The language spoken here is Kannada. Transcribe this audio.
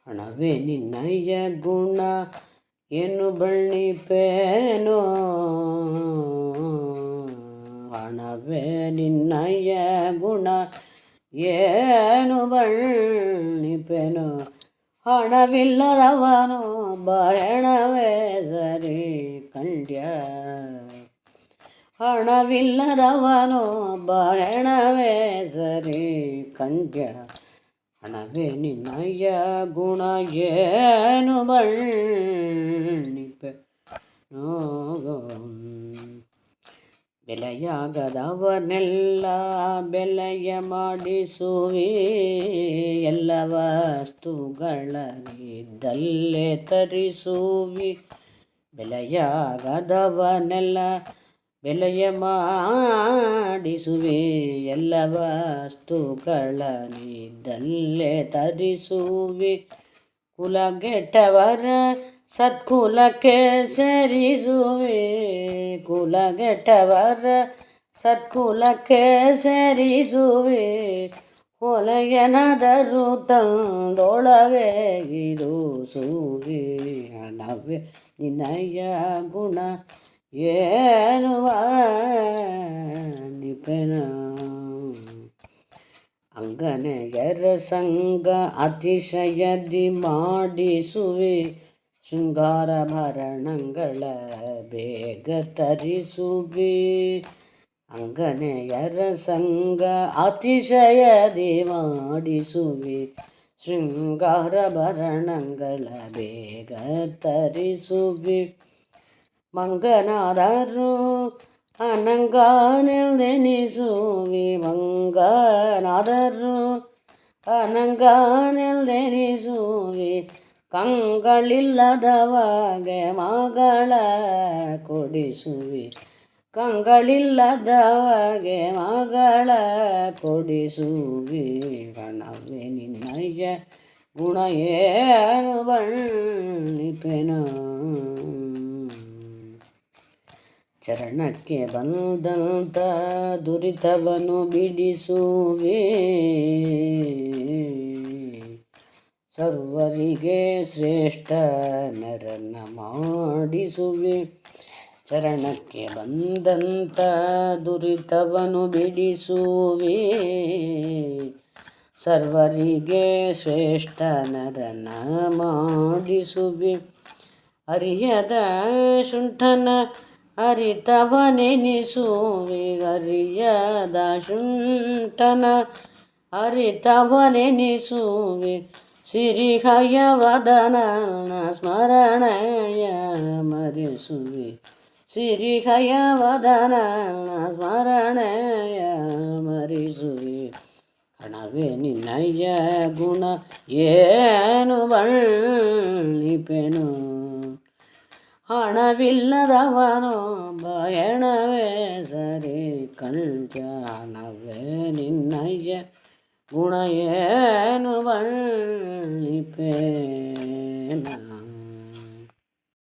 ಹಣವೇ ನಿನ್ನಯ ಗುಣ ಏನು ಬಳ್ಳಿಪೇನೋ, ಹಣವೇ ನಿನ್ನಯ ಗುಣ ಏನು ಬಳ್ಳಿಪೇನೋ, ಹಣವಿಲ್ಲದವನು ಬಾಯಣವೇ ಸರಿ ಕಂಡ್ಯ, ಹಣವಿಲ್ಲದವನು ಬಾಯಣವೇ ಸರಿ ಕಂಡ್ಯ, ಹಣವೇ ನಿನ್ನಯ ಗುಣ ಏನು ಬಳ್ಳಿಪೇನೋ. ಬೆಲೆಯಾಗದವನೆಲ್ಲ ಬೆಲೆಯ ಮಾಡಿಸುವಿ, ಎಲ್ಲ ವಸ್ತುಗಳಲ್ಲಿದ್ದಲ್ಲೇ ತರಿಸುವಿ, ಬೆಲೆಯಾಗದವನೆಲ್ಲ ಬೆಲೆಯ ಮಾಡಿಸುವಿ, ಎಲ್ಲ ವಸ್ತುಗಳಲ್ಲಿದ್ದಲ್ಲೇ ತರಿಸುವಿ, ಕುಲಗೆಟ್ಟವರ ಸತ್ಕುಲಕ್ಕೆ ಸೇರಿಸುವೆ, ಕುಲಗೆಟ್ಟವರ ಸತ್ಕುಲಕ್ಕೆ ಸೇರಿಸುವೆ, ಹೊಲೆಯನಾದರೂ ತಂದೊಳಗೆ ಇರಿಸುವೆ, ಹಣವೇ ನಿನ್ನಯ ಗುಣ ಏನು ಬಳ್ಳಿಪೇನೋ. ಅಂಗನೆಯರ ಸಂಗ ಅತಿಶಯದಿ ಮಾಡಿಸುವೆ, ಶೃಂಗಾರಾಭರಣಗಳ ಬೇಗ ತರಿಸುವೆ, ಅಂಗನೆಯರ ಸಂಗ ಅತಿಶಯದಿ ಮಾಡಿಸುವೆ, ಶೃಂಗಾರಾಭರಣಗಳ ಬೇಗ ತರಿಸುವೆ, ಮಂಗನಾದರೂ ಅನಂಗನೆಲ್ದೆನಿಸುವೆ, ಮಂಗನಾದರೂ ಅನಂಗನೆಲ್ದೆನಿಸುವೆ, ಕಂಗಳಿಲ್ಲದವಗೆ ಮಗಳ ಕೊಡಿಸುವೆ, ಕಂಗಳಿಲ್ಲದವಗೆ ಮಗಳ ಕೊಡಿಸುವೆ, ಹಣವೇ ನಿನ್ನಯ ಗುಣ ಏನು ಬಳ್ಳಿಪೇನೋ. ಚರಣಕ್ಕೆ ಬಂದಂಥ ದುರಿತವನ್ನು ಬಿಡಿಸುವೆ, ಸರ್ವರಿಗೆ ಶ್ರೇಷ್ಠ ನರನ ಮಾಡಿಸುವೆ, ಚರಣಕ್ಕೆ ಬಂದಂಥ ದುರಿತವನ್ನು ಬಿಡಿಸುವೆ, ಸರ್ವರಿಗೆ ಶ್ರೇಷ್ಠ ನರನ ಮಾಡಿಸುವೆ, ಅರಿಯದ ಶುಂಠನ ಅರಿತವನೆನಿಸುವೆ, ಅರಿಯದ ಶುಂಠನ ಅರಿತವನೆನಿಸುವೆ, ಸಿರಿಹಯವದನನ ಸ್ಮರಣೆಯ ಮರೆಸುವೆ, ಸಿರಿಹಯವದನನ ಸ್ಮರಣೆಯ ಮರೆಸುವೆ, ಹಣವೇ ನಿನ್ನಯ ಗುಣ ಏನು ಬಳ್ಳಿಪೇನೋ, ಹಣವಿಲ್ಲದವನು ಬಾಯಣವೇ ಸರಿ ಕಂಡ್ಯ, ಹಣವೇ ನಿನ್ನಯ ಗುಣ ಏನು ಬಳ್ಳಿಪೇನೋ.